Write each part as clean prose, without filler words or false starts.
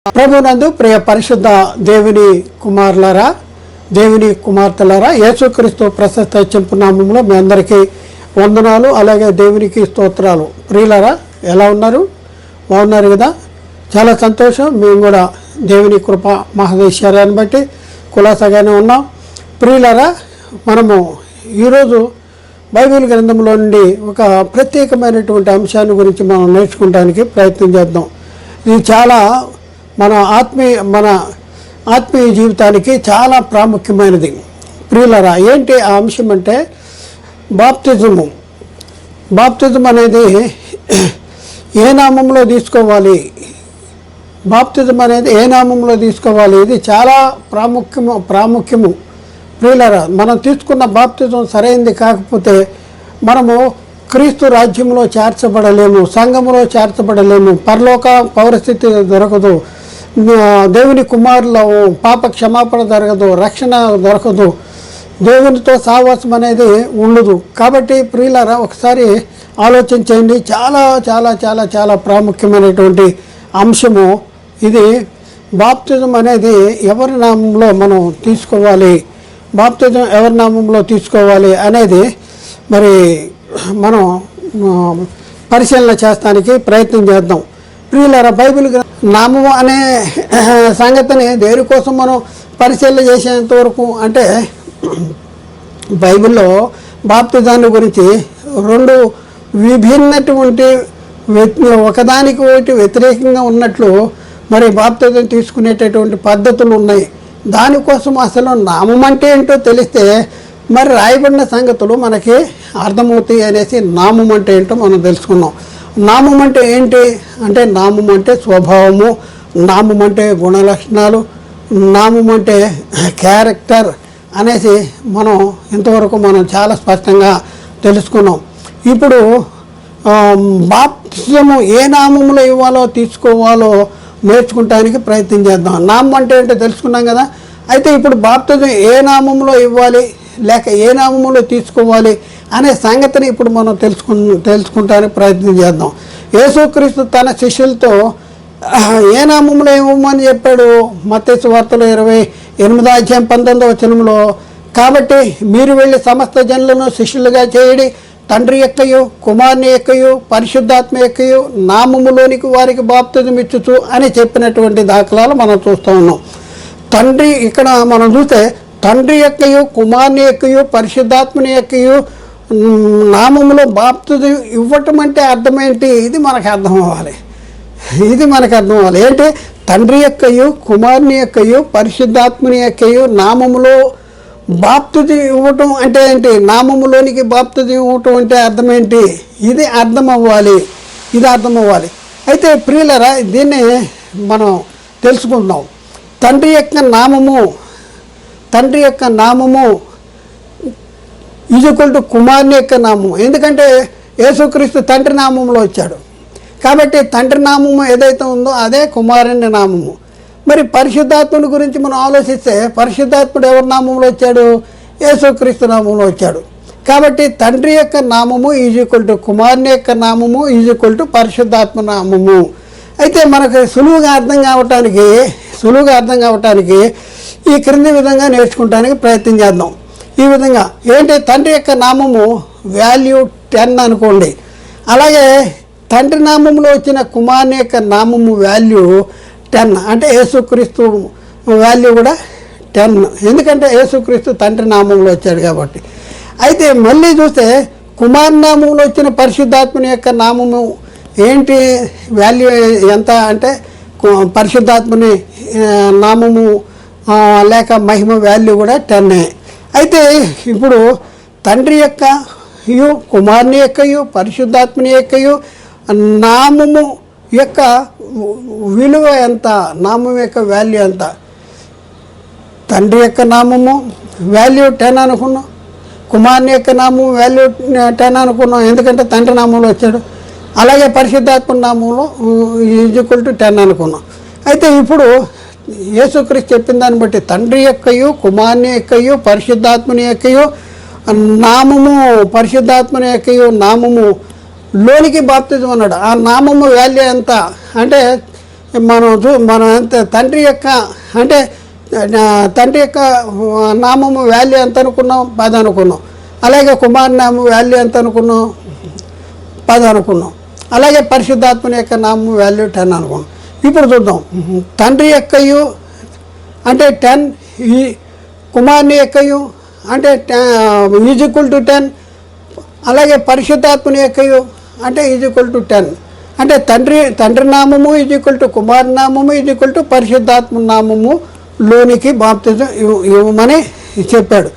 ప్రభునందు ప్రియ పరిశుద్ధ దేవుని కుమారులారా, దేవుని కుమార్తెలారా, యేసుక్రీస్తు ప్రశస్త చెంపు నామములో మీ అందరికీ వందనాలు, అలాగే దేవునికి స్తోత్రాలు. ప్రియులారా, ఎలా ఉన్నారు? బాగున్నారు కదా? చాలా సంతోషం. మేము కూడా దేవుని కృప మహదేశ్వర్యాన్ని బట్టి కులాసగానే ఉన్నాం. ప్రియులారా, మనము ఈరోజు బైబిల్ గ్రంథంలో నుండి ఒక ప్రత్యేకమైనటువంటి అంశాన్ని గురించి మనం నేర్చుకోవడానికి ప్రయత్నం చేద్దాం. ఇది చాలా మన ఆత్మీయ జీవితానికి చాలా ప్రాముఖ్యమైనది. ప్రియులరా, ఏంటి ఆ అంశం అంటే బాప్తిజము. బాప్తిజం అనేది ఏ నామంలో తీసుకోవాలి? బాప్తిజం అనేది ఏ నామంలో తీసుకోవాలి? ఇది చాలా ప్రాముఖ్యము. ప్రియులరా, మనం తీసుకున్న బాప్తిజం సరైనది కాకపోతే మనము క్రీస్తు రాజ్యంలో చేర్చబడలేము, సంఘములో చేర్చబడలేము, పరలోక పౌరస్థితి దొరకదు, దేవుని కుమారుల పాప క్షమాపణ జరగదు, రక్షణ దొరకదు, దేవునితో సావాసం అనేది ఉండదు. కాబట్టి ప్రియులారా, ఒకసారి ఆలోచించండి. చాలా చాలా చాలా చాలా ప్రాముఖ్యమైనటువంటి అంశము ఇది. బాప్తిజం అనేది ఎవరి నామంలో మనం తీసుకోవాలి, బాప్తిజం ఎవరి నామంలో తీసుకోవాలి అనేది మరి మనం పరిశీలన చేస్తానికి ప్రయత్నం చేద్దాం. ప్రియులారా, బైబిల్ నామం అనే సంగతిని దేనికోసం మనం పరిశీలన చేసేంత వరకు అంటే బైబిల్లో బాప్తిజాన్ని గురించి రెండు విభిన్నటువంటి ఒకదానికి ఒకటి వ్యతిరేకంగా ఉన్నట్లు మరి బాప్తిజం తీసుకునేటటువంటి పద్ధతులు ఉన్నాయి. దానికోసం అసలు నామం అంటే ఏంటో తెలిస్తే మరి రాయబడిన సంగతులు మనకి అర్థమవుతాయి అనేసి నామం అంటే ఏంటో మనం తెలుసుకున్నాం. నామం అంటే ఏంటి అంటే, నామం అంటే స్వభావము, నామం అంటే గుణలక్షణాలు, నామం అంటే క్యారెక్టర్ అనేసి మనం ఇంతవరకు చాలా స్పష్టంగా తెలుసుకున్నాం. ఇప్పుడు బాప్తిజము ఏ నామంలో ఇవ్వాలో తీసుకోవాలో నేర్చుకోవడానికి ప్రయత్నం చేద్దాం. నామం అంటే ఏంటో తెలుసుకున్నాం కదా. అయితే ఇప్పుడు బాప్తిజం ఏ నామంలో ఇవ్వాలి లేక ఏ నామంలో తీసుకోవాలి అనే సంగతిని ఇప్పుడు మనం తెలుసుకుంటానికి ప్రయత్నం చేద్దాం. యేసుక్రీస్తు తన శిష్యులతో ఏ నామంలో ఇవ్వమని చెప్పాడు? మత్తయి సువార్తలో 28:19 కాబట్టి మీరు వెళ్ళి సమస్త జనులను శిష్యులుగా చేయడి, తండ్రి యొక్కయు కుమారుని యొక్కయు పరిశుద్ధాత్మ యొక్కయు నామములోనికి వారికి బాప్తిజం ఇచ్చుచు అని చెప్పినటువంటి దాఖలాలు మనం చూస్తూ ఉన్నాం. తండ్రి ఇక్కడ మనం చూస్తే తండ్రి యొక్కయు కుమారుని యొక్కయు పరిశుద్ధాత్మని యొక్కయు నామములో బాప్తిజం ఇవ్వటం అంటే అర్థమేంటి? ఇది మనకు అర్థం అవ్వాలి. ఏంటి? తండ్రి యొక్కయు కుమారుని యొక్కయు పరిశుద్ధాత్మని యొక్కయు నామములో బాప్తిజం ఇవ్వటం అంటే ఏంటి? నామములోనికి బాప్తిజం ఇవ్వటం అంటే అర్థం ఏంటి? ఇది అర్థం అవ్వాలి. అయితే ప్రియులరా, దీన్ని మనం తెలుసుకుందాం. తండ్రి యొక్క నామము ఈజ్వల్ టు కుమారుని యొక్క నామము. ఎందుకంటే యేసుక్రీస్తు తండ్రి నామంలో వచ్చాడు కాబట్టి తండ్రి నామము ఏదైతే ఉందో అదే కుమారుని నామము. మరి పరిశుద్ధాత్ముడి గురించి మనం ఆలోచిస్తే పరిశుద్ధాత్ముడు ఎవరి నామంలో వచ్చాడు? యేసుక్రీస్తు నామంలో వచ్చాడు. కాబట్టి తండ్రి యొక్క నామము ఈజ్వల్ టు కుమారుని యొక్క నామము ఈజ్వల్ టు పరిశుద్ధాత్మ నామము. అయితే మనకు సులువుగా అర్థం కావటానికి ఈ క్రింది విధంగా నేర్చుకోవడానికి ప్రయత్నం చేద్దాం. ఈ విధంగా ఏంటి? తండ్రి యొక్క నామము వాల్యూ 10 అనుకోండి. అలాగే తండ్రి నామంలో వచ్చిన కుమారుని యొక్క నామము వాల్యూ 10. అంటే యేసుక్రీస్తు వాల్యూ కూడా 10, ఎందుకంటే యేసుక్రీస్తు తండ్రి నామంలో వచ్చాడు కాబట్టి. అయితే మళ్ళీ చూస్తే కుమారు నామంలో వచ్చిన పరిశుద్ధాత్మని యొక్క నామము ఏంటి వాల్యూ ఎంత అంటే పరిశుద్ధాత్మని నామము లేక మహిమ వాల్యూ కూడా 10. అయితే ఇప్పుడు తండ్రి యొక్కయు కుమారుని యొక్కయు పరిశుద్ధాత్మని యొక్కయు నామము యొక్క విలువ ఎంత? నామం యొక్క వాల్యూ ఎంత? తండ్రి యొక్క నామము వాల్యూ 10 అనుకున్నాం, కుమారుని యొక్క నామము వాల్యూ 10 అనుకున్నాం, ఎందుకంటే తండ్రి నామంలో వచ్చాడు. అలాగే పరిశుద్ధాత్మ నామంలో ఈజ్వల్ టు 10 అనుకున్నాం. అయితే ఇప్పుడు యేసుక్రీస్తు చెప్పిన దాన్ని బట్టి తండ్రి యొక్కయు కుమారుని యొక్కయు పరిశుద్ధాత్మని యొక్కయు నామము పరిశుద్ధాత్మని యొక్కయు నామము లోనికి బాప్తిజం అన్నాడు. ఆ నామము వాల్యూ ఎంత అంటే మనం తండ్రి యొక్క అంటే తండ్రి యొక్క నామము వాల్యూ ఎంత అనుకున్నాం? 10 అనుకున్నాం. అలాగే కుమారు నామం వాల్యూ ఎంత అనుకున్నాం? 10 అనుకున్నాం. అలాగే పరిశుద్ధాత్మని యొక్క నామం వాల్యూ 10 అనుకున్నాం. ఇప్పుడు చూద్దాం. తండ్రి యొక్కయు అంటే 10, ఈ కుమారుని యొక్కయు అంటే =10, అలాగే పరిశుద్ధాత్మని యొక్కయు అంటే =10. అంటే తండ్రి నామము కుమారు నామము పరిశుద్ధాత్మ నామము లోనికి బాప్తిజం ఇవ్వమని చెప్పాడు.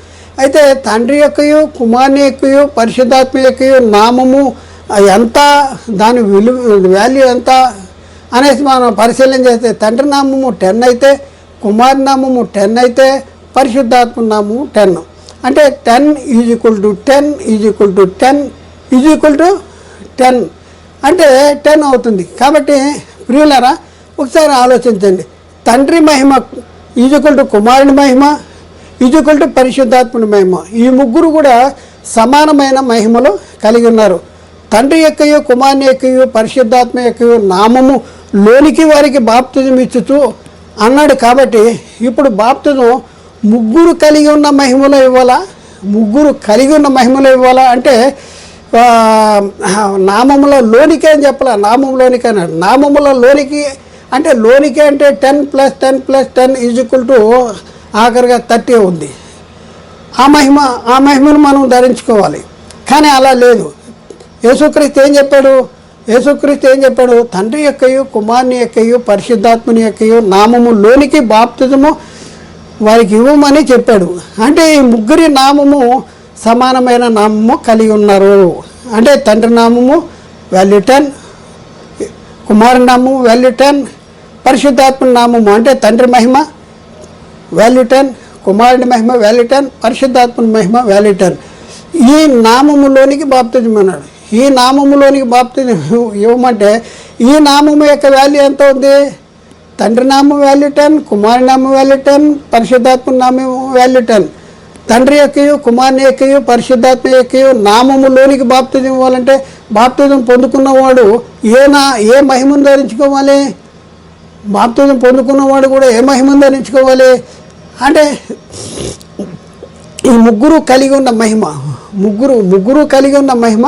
అయితే తండ్రి యొక్కయు కుమారుని యొక్కయు పరిశుద్ధాత్మ యొక్కయు నామము ఎంత, దాని వాల్యూ ఎంత అనేసి మనం పరిశీలన చేస్తే తండ్రి నామము 10 అయితే, కుమారు నామము 10 అయితే, పరిశుద్ధాత్మ నామము 10. అంటే 10 = 10 అంటే 10 అవుతుంది. కాబట్టి ప్రియులారా ఒకసారి ఆలోచించండి. తండ్రి మహిమ కుమారుని మహిమ పరిశుద్ధాత్ముని మహిమ, ఈ ముగ్గురు కూడా సమానమైన మహిమలు కలిగి ఉన్నారు. తండ్రి యొక్కయు కుమారుని యొక్కయు పరిశుద్ధాత్మ యొక్కయు నామము లోనికి వారికి బాప్తిజం ఇచ్చుతూ అన్నాడు. కాబట్టి ఇప్పుడు బాప్తిజం ముగ్గురు కలిగి ఉన్న మహిమలో ఇవ్వాలా? ముగ్గురు కలిగి ఉన్న మహిమలో ఇవ్వాలా అంటే నామములో లోనికే అని చెప్పాల. నామంలోనికే అన్నాడు. నామములో లోనికి అంటే లోనికే అంటే 10 + 10 + 10 ఆఖరిగా 30 ఉంది. ఆ మహిమను మనం ధరించుకోవాలి. కానీ అలా లేదు. యేసుక్రీస్తు ఏం చెప్పాడు? తండ్రి యొక్కయు కుమారుని యొక్కయు పరిశుద్ధాత్మని యొక్కయు నామము లోనికి బాప్తిజము వారికి ఇవ్వమని చెప్పాడు. అంటే ఈ ముగ్గురి నామము సమానమైన నామము కలిగి ఉన్నారు. అంటే తండ్రి నామము వాల్యూ 10, కుమారు నామము వాల్యూ 10, పరిశుద్ధాత్మ నామము అంటే తండ్రి మహిమ వాల్యూ 10, కుమారుని మహిమ వాల్యూ 10, పరిశుద్ధాత్మ మహిమ వాల్యూ 10. ఈ నామములోనికి బాప్తిజం అన్నాడు. ఈ నామములోనికి బాప్తిజం ఇవ్వమంటే ఈ నామము యొక్క వాల్యూ ఎంత ఉంది? తండ్రి నామం వాల్యూ 10, కుమారు నామం వాల్యూ 10, పరిశుద్ధాత్మ నామం వాల్యూ 10. తండ్రి యొక్కయు కుమారుని యొక్కయు పరిశుద్ధాత్మ యొక్కయు నామములోనికి బాప్తిజం ఇవ్వాలంటే బాప్తిజం పొందుకున్నవాడు ఏ మహిమను ధరించుకోవాలి? బాప్తిజం పొందుకున్నవాడు కూడా ఏ మహిమను ధరించుకోవాలి అంటే ఈ ముగ్గురు కలిగి ఉన్న మహిమ, ముగ్గురు కలిగి ఉన్న మహిమ,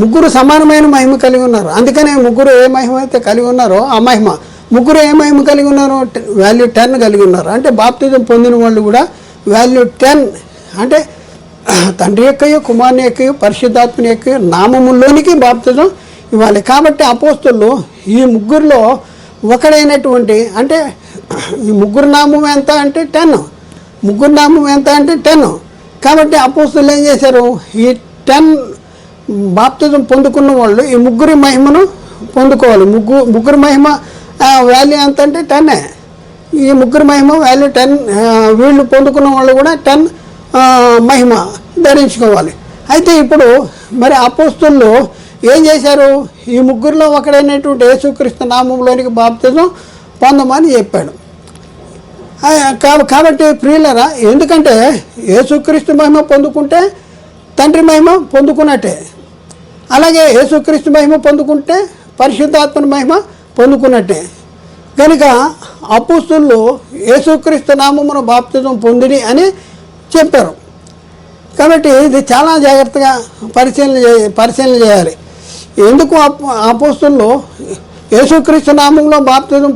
ముగ్గురు సమానమైన మహిమ కలిగి ఉన్నారు. అందుకనే ముగ్గురు ఏ మహిమ అయితే కలిగి ఉన్నారో ఆ మహిమ, ముగ్గురు ఏ మహిమ కలిగి ఉన్నారో వాల్యూ 10 కలిగి ఉన్నారు. అంటే బాప్తిజం పొందిన వాళ్ళు కూడా వాల్యూ 10 అంటే తండ్రి యొక్కయు కుమారుని యొక్కయు పరిశుద్ధాత్మని యొక్కయు నామములోనికి బాప్తిజం ఇవ్వాలి. కాబట్టి అపోస్తలులు ఈ ముగ్గురులో ఒకడైనటువంటి అంటే ఈ ముగ్గురు నామం ఎంత అంటే 10, ముగ్గురు నామం ఎంత అంటే 10. కాబట్టి అపోస్తలులు ఏం చేశారు? ఈ 10 బాప్తిజం పొందుకున్న వాళ్ళు ఈ ముగ్గురి మహిమను పొందుకోవాలి. ముగ్గురు మహిమ వాల్యూ ఎంత అంటే 10. ఈ ముగ్గురు మహిమ వాల్యూ 10. వీళ్ళు పొందుకున్న వాళ్ళు కూడా 10 మహిమ ధరించుకోవాలి. అయితే ఇప్పుడు మరి అపోస్తలులు ఏం చేశారు? ఈ ముగ్గురులో ఒకడైనటువంటి యేసుక్రీస్తు నామంలోనికి బాప్తిజం పొందమని చెప్పాడు. కాబట్టి ప్రియులరా, ఎందుకంటే యేసుక్రీస్తు మహిమ పొందుకుంటే తండ్రి మహిమ పొందుకున్నట్టే, అలాగే యేసుక్రీస్తు మహిమ పొందుకుంటే పరిశుద్ధాత్మ మహిమ పొందుకున్నట్టే. కనుక అపోస్తలులు యేసుక్రీస్తు నామమున బాప్తిజం పొందిని అని చెప్పారు. కాబట్టి ఇది చాలా జాగ్రత్తగా పరిశీలన చేయాలి. ఎందుకు అపోస్తలులు యేసుక్రీస్తు నామంలో బాప్తిజం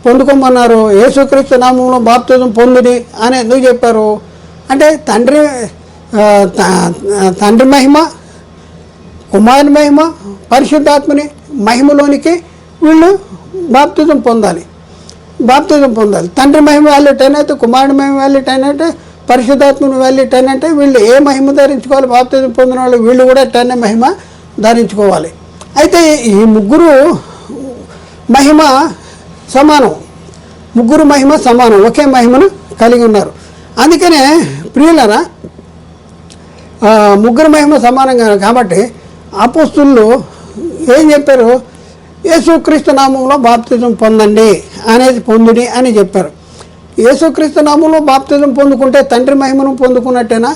పొందుకోమన్నారు? యేసుక్రీస్తు నామంలో బాప్తిజం పొందిని అని ఎందుకు చెప్పారు అంటే తండ్రి మహిమ, కుమారుని మహిమ, పరిశుద్ధాత్మని మహిమలోనికి వీళ్ళు బాప్తిజం పొందాలి. తండ్రి మహిమ వాల్యూ 10 అయితే, కుమారుని మహిమ వాల్యూ 10 అయితే, పరిశుద్ధాత్మని వాల్యూ 10 అంటే వీళ్ళు ఏ మహిమ ధరించుకోవాలి? బాప్తిజం పొందిన వాళ్ళు వీళ్ళు కూడా 10 మహిమ ధరించుకోవాలి. అయితే ఈ ముగ్గురు మహిమ సమానం, ఒకే మహిమను కలిగి ఉన్నారు. అందుకనే ప్రియులరా, ముగ్గురు మహిమ సమానంగా కాబట్టి అపోస్తలులు ఏం చెప్పారు? యేసుక్రీస్తు నామంలో బాప్తిజం పొందండి పొందుడి అని చెప్పారు. యేసుక్రీస్తు నామంలో బాప్తిజం పొందుకుంటే తండ్రి మహిమను పొందుకున్నట్టేనా?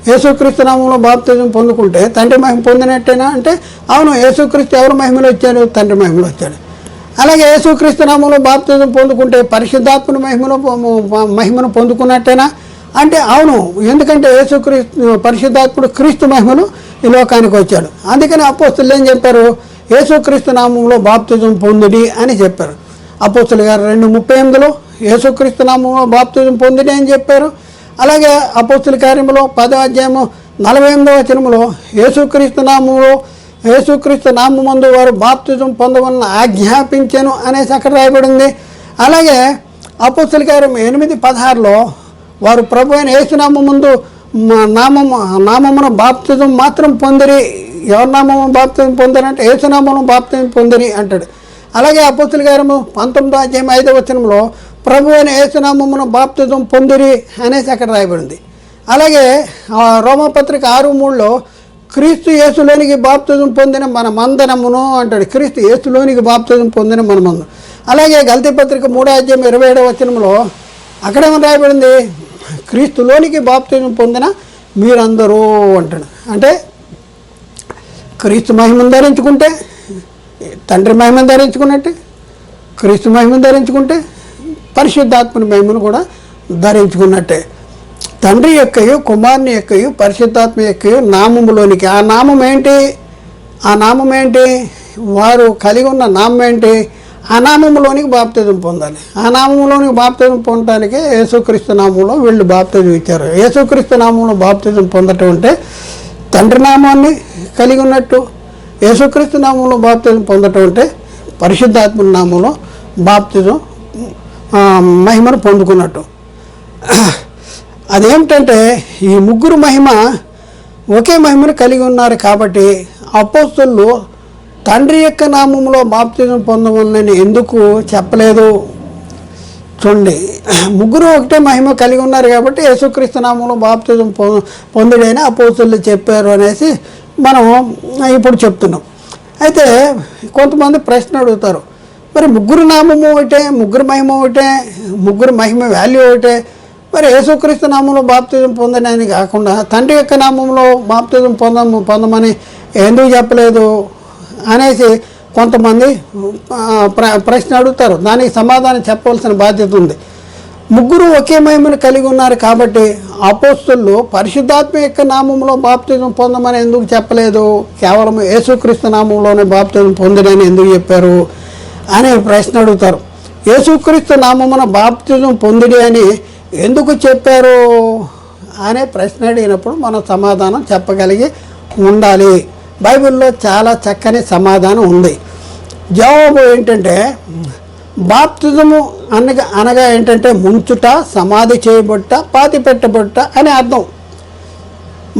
యేసుక్రీస్తు నామంలో బాప్తిజం పొందుకుంటే తండ్రి మహిమ పొందినట్టేనా అంటే అవును, యేసుక్రీస్తు ఎవరు మహిమలో వచ్చాడు? తండ్రి మహిమలో వచ్చాడు. అలాగే యేసుక్రీస్తు నామంలో బాప్తిజం పొందుకుంటే పరిశుద్ధాత్మని మహిమను పొందుకున్నట్టేనా అంటే అవును, ఎందుకంటే యేసుక్రీస్తు పరిశుద్ధాత్ముడు క్రీస్తు మహిమను ఈ లోకానికి వచ్చాడు. అందుకని అపోస్తులు ఏం చెప్పారు? యేసుక్రీస్తు నామంలో బాప్తిజం పొందుడి అని చెప్పారు. అపోస్తులు గారు 2:38లో యేసుక్రీస్తు నామంలో బాప్తిజం పొందుడి అని చెప్పారు. అలాగే అపోస్తుల కార్యములో 10వ అధ్యాయము 48వ వచనములో యేసుక్రీస్తు నామమందు వారు బాప్తిజం పొందవలన ఆజ్ఞాపించెను అనేసి అక్కడ రాయబడింది. అలాగే అపోస్తుల కార్యం 8:16లో వారు ప్రభు అయిన యేసునామం ముందు నామమున బాప్తిజం మాత్రం పొందిరి. ఎవరి నామము బాప్తిజం పొందరంటే యేసునామమును బాప్తిజం పొందిరి అంటాడు. అలాగే అపోస్తుల కార్యము 19వ అధ్యాయం 5వ వచనంలో ప్రభు అయిన యేసునామమున బాప్తిజం పొందిరి అనేసి అక్కడ రాయబడింది. అలాగే రోమపత్రిక 6:3లో క్రీస్తు యేసులోనికి బాప్తిజం పొందిన మన మందనమును అంటాడు. క్రీస్తు యేసులోనికి బాప్తిజం పొందిన మన మందనం. అలాగే గలతీ పత్రిక 3వ అధ్యాయం 27వ వచనంలో అక్కడేమో రాయబడింది? క్రీస్తులోనికి బాప్తిజం పొందిన మీరందరూ అంటాడు. అంటే క్రీస్తు మహిమను ధరించుకుంటే తండ్రి మహిమను ధరించుకున్నట్టే, క్రీస్తు మహిమను ధరించుకుంటే పరిశుద్ధాత్మని మహిమను కూడా ధరించుకున్నట్టే. తండ్రి యొక్కయు కుమారుని యొక్కయు పరిశుద్ధాత్మ యొక్కయు నామములోనికి, ఆ నామం ఏంటి? వారు కలిగి ఉన్న నామం ఏంటి? ఆ నామములోనికి బాప్తిజం పొందాలి. ఆ నామములోనికి బాప్తిజం పొందటానికి యేసుక్రీస్తు నామంలో వీళ్ళు బాప్తిజం ఇచ్చారు. యేసుక్రీస్తు నామంలో బాప్తిజం పొందటం అంటే తండ్రి నామాన్ని కలిగి ఉన్నట్టు, యేసుక్రీస్తు నామంలో బాప్తిజం పొందటం అంటే పరిశుద్ధాత్మ నామంలో బాప్తిజం మహిమను పొందుకున్నట్టు. అదేమిటంటే ఈ ముగ్గురు మహిమ ఒకే మహిమను కలిగి ఉన్నారు కాబట్టి అపోస్తలులు తండ్రి యొక్క నామంలో బాప్తిజం పొందవలనని ఎందుకు చెప్పలేదు? చూడండి, ముగ్గురు ఒకటే మహిమ కలిగి ఉన్నారు కాబట్టి యేసుక్రీస్తు నామంలో బాప్తిజం పొందుడని అపోస్తలులు చెప్పారు అనేసి మనం ఇప్పుడు చెప్తున్నాం. అయితే కొంతమంది ప్రశ్న అడుగుతారు, మరి ముగ్గురు నామము ఒకటే, ముగ్గురు మహిమ ఒకటే, ముగ్గురు మహిమ వాల్యూ ఒకటే, మరి యేసుక్రీస్తు నామంలో బాప్తిజం పొందడానికి కాకుండా తండ్రి యొక్క నామంలో బాప్తిజం పొందమని ఎందుకు చెప్పలేదు అనేసి కొంతమంది ప్రశ్న అడుగుతారు. దానికి సమాధానం చెప్పవలసిన బాధ్యత ఉంది. ముగ్గురు ఒకే మహిమను కలిగి ఉన్నారు కాబట్టి అపోస్తలులు పరిశుద్ధాత్మ యొక్క నామంలో బాప్తిజం పొందమని ఎందుకు చెప్పలేదు? కేవలం యేసుక్రీస్తు నామంలోనే బాప్తిజం పొందడని ఎందుకు చెప్పారు అనే ప్రశ్న అడుగుతారు. యేసుక్రీస్తు నామమున బాప్తిజం పొందిడి అని ఎందుకు చెప్పారు అనే ప్రశ్న అడిగినప్పుడు మనం సమాధానం చెప్పగలిగి ఉండాలి. బైబిల్లో చాలా చక్కని సమాధానం ఉంది. జవాబు ఏంటంటే బాప్తిజము అనగా ఏంటంటే ముంచుట, సమాధి చేయబట్ట, పాతి పెట్టబట్ట అని అర్థం.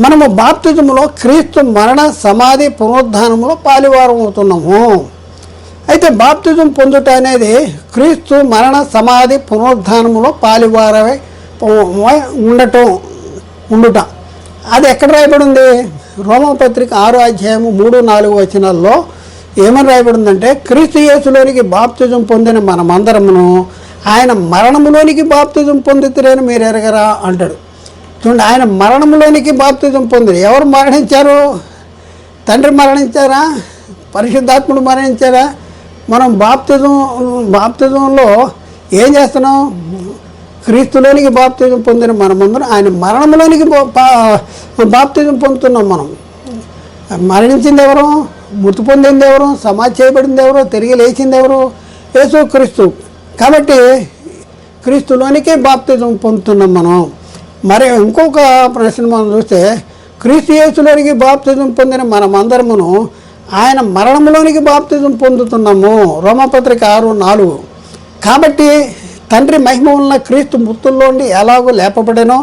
మనము బాప్తిజములో క్రీస్తు మరణ, సమాధి, పునరుద్ధానములో పాలివారం అవుతున్నాము. అయితే బాప్తిజం పొందుట అనేది క్రీస్తు మరణ, సమాధి, పునరుద్ధానములో పాలివారమై ఉండుట. అది ఎక్కడ రాయబడి ఉంది? రోమపత్రిక 6వ అధ్యాయము 3-4 వచనాల్లో ఏమని రాయబడిందంటే క్రీస్తు యేసులోనికి బాప్తిజం పొందిన మనమందరమును ఆయన మరణములోనికి బాప్తిజం పొందుతారని మీరు ఎరగరా అంటాడు. చూడండి, ఆయన మరణములోనికి బాప్తిజం పొందిరు. ఎవరు మరణించారు? తండ్రి మరణించారా? పరిశుద్ధాత్ముడు మరణించారా? మనం బాప్తిజంలో ఏం చేస్తున్నాం? క్రీస్తులోనికి బాప్తిజం పొందిన మనమందరం ఆయన మరణంలోనికి బాప్తిజం పొందుతున్నాం. మనం మరణించింది ఎవరు? మృతి పొందింది ఎవరు? సమాధి చేయబడింది ఎవరు? తిరిగి లేచింది ఎవరు? యేసుక్రీస్తు. కాబట్టి క్రీస్తులోనికే బాప్తిజం పొందుతున్నాం మనం. మరి ఇంకొక ప్రశ్న మనం చూస్తే క్రీస్తు యేసులోనికి బాప్తిజం పొందిన మనమందరమును ఆయన మరణంలోనికి బాప్తిజం పొందుతున్నాము. రోమపత్రిక 6:4. కాబట్టి తండ్రి మహిమ వలన క్రీస్తు మృతుల్లోండి ఎలాగో లేపబడెనో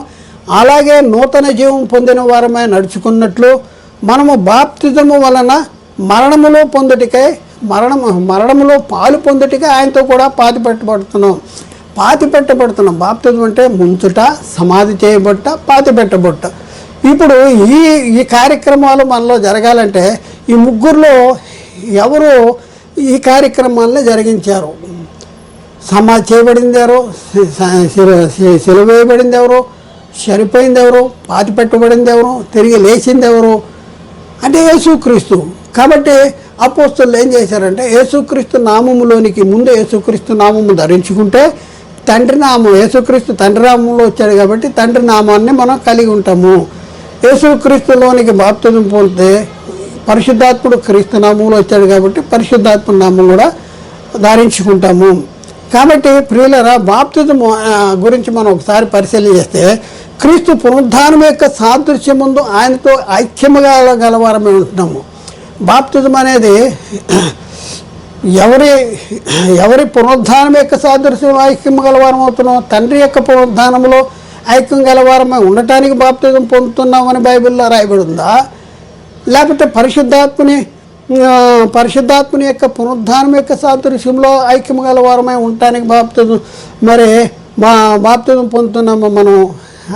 అలాగే నూతన జీవం పొందిన వారమై నడుచుకున్నట్లు మనము బాప్తిజము వలన మరణములో పాలు పొందుటికై ఆయనతో కూడా పాతి పెట్టబడుతున్నాం. బాప్తిజం అంటే ముంచుట, సమాధి చేయబట్ట, పాతి పెట్టబట్ట. ఇప్పుడు ఈ కార్యక్రమాలు మనలో జరగాలంటే ఈ ముగ్గురులో ఎవరు ఈ కార్యక్రమాలను జరిగించారు? సమాధి చేయబడింది ఎవరు? సిలువ వేయబడింది ఎవరు? చనిపోయింది ఎవరు, పాతి పెట్టబడింది ఎవరు, తిరిగి లేచింది ఎవరు అంటే యేసుక్రీస్తు. కాబట్టి అపోస్తలులు ఏం చేశారంటే యేసుక్రీస్తు నామములోనికి ముందు యేసుక్రీస్తు నామము ధరించుకుంటే తండ్రి నామం, యేసుక్రీస్తు తండ్రి నామంలో వచ్చాడు కాబట్టి తండ్రి నామాన్ని మనం కలిగి ఉంటాము. యేసుక్రీస్తులోనికి బాప్తిజం పొందితే పరిశుద్ధాత్ముడు క్రీస్తు నామంలో వచ్చాడు కాబట్టి పరిశుద్ధాత్మ నామం కూడా ధారించుకుంటాము. కాబట్టి ప్రియులరా, బాప్తిజం గురించి మనం ఒకసారి పరిశీలన చేస్తే క్రీస్తు పునరుద్ధానం యొక్క సాదృశ్యం ముందు ఆయనతో ఐక్యముగా గలవారమే ఉంటున్నాము. బాప్తిజం అనేది ఎవరి పునరుద్ధానం యొక్క సాదృశ్యం ఐక్యం గలవారం అవుతున్నాం, తండ్రి యొక్క పునరుద్ధానంలో ఐక్యం గలవారమే ఉండటానికి బాప్తిజం పొందుతున్నామని బైబిల్లో రాయబడి ఉందా, లేకపోతే పరిశుద్ధాత్మని యొక్క పునరుద్ధానం యొక్క సాదృశ్యంలో ఐక్యం గలవారమై ఉండటానికి బాప్తిజం పొందుతున్నాము మనం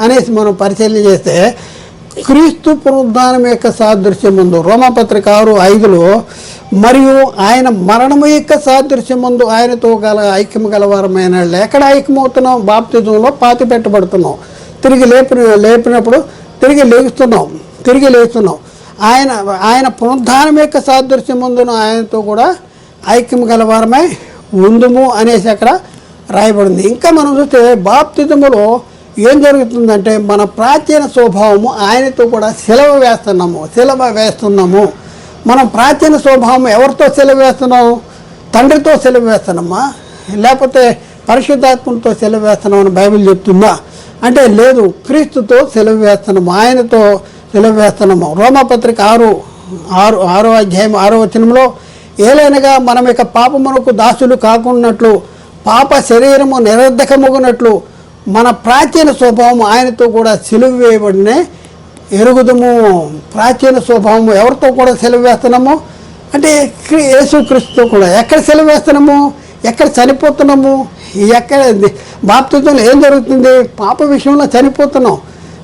అనేసి మనం పరిశీలన చేస్తే క్రీస్తు పునరుద్ధానం యొక్క సాదృశ్యం ముందు రోమాపత్రిక 6:5 మరియు ఆయన మరణము యొక్క సాదృశ్యం ముందు ఆయనతో ఐక్యం గలవారమైన ఎక్కడ ఐక్యమవుతున్నాం, బాప్తిజంలో పాతి పెట్టబడుతున్నాం, తిరిగి లేపినప్పుడు తిరిగి లేస్తున్నాం. ఆయన పునరుద్ధానం యొక్క సాదృశ్యం ముందును ఆయనతో కూడా ఐక్యం గలవారమై ఉందుము అనేసి అక్కడ రాయబడింది. ఇంకా మనం చూస్తే బాప్తిజములో ఏం జరుగుతుందంటే మన ప్రాచీన స్వభావము ఆయనతో కూడా సిలువ వేస్తున్నాము. మనం ప్రాచీన స్వభావం ఎవరితో సిలువ వేస్తున్నాము? తండ్రితో సిలువ వేస్తున్నామా, లేకపోతే పరిశుద్ధాత్మతో సిలువ వేస్తున్నామని బైబిల్ చెప్తుందా అంటే లేదు, క్రీస్తుతో సిలువ వేస్తున్నాము, ఆయనతో సిలువ వేస్తున్నాము. రోమాపత్రిక 6:6 ఏలైనగా మనం ఇక పాపమునకు దాసులు కాకున్నట్లు పాప శరీరము నిరర్ధకమగునట్లు మన ప్రాచీన స్వభావం ఆయనతో కూడా సిలువ వేయబడిన ఎరుగుదము. ప్రాచీన స్వభావం ఎవరితో కూడా సిలువ వేస్తున్నాము అంటే యేసుక్రీస్తుతో కూడా. ఎక్కడ సిలువ వేస్తున్నాము, ఎక్కడ చనిపోతున్నాము, ఎక్కడ బాప్తిజంలో ఏం జరుగుతుంది? పాప విషయంలో చనిపోతున్నాం,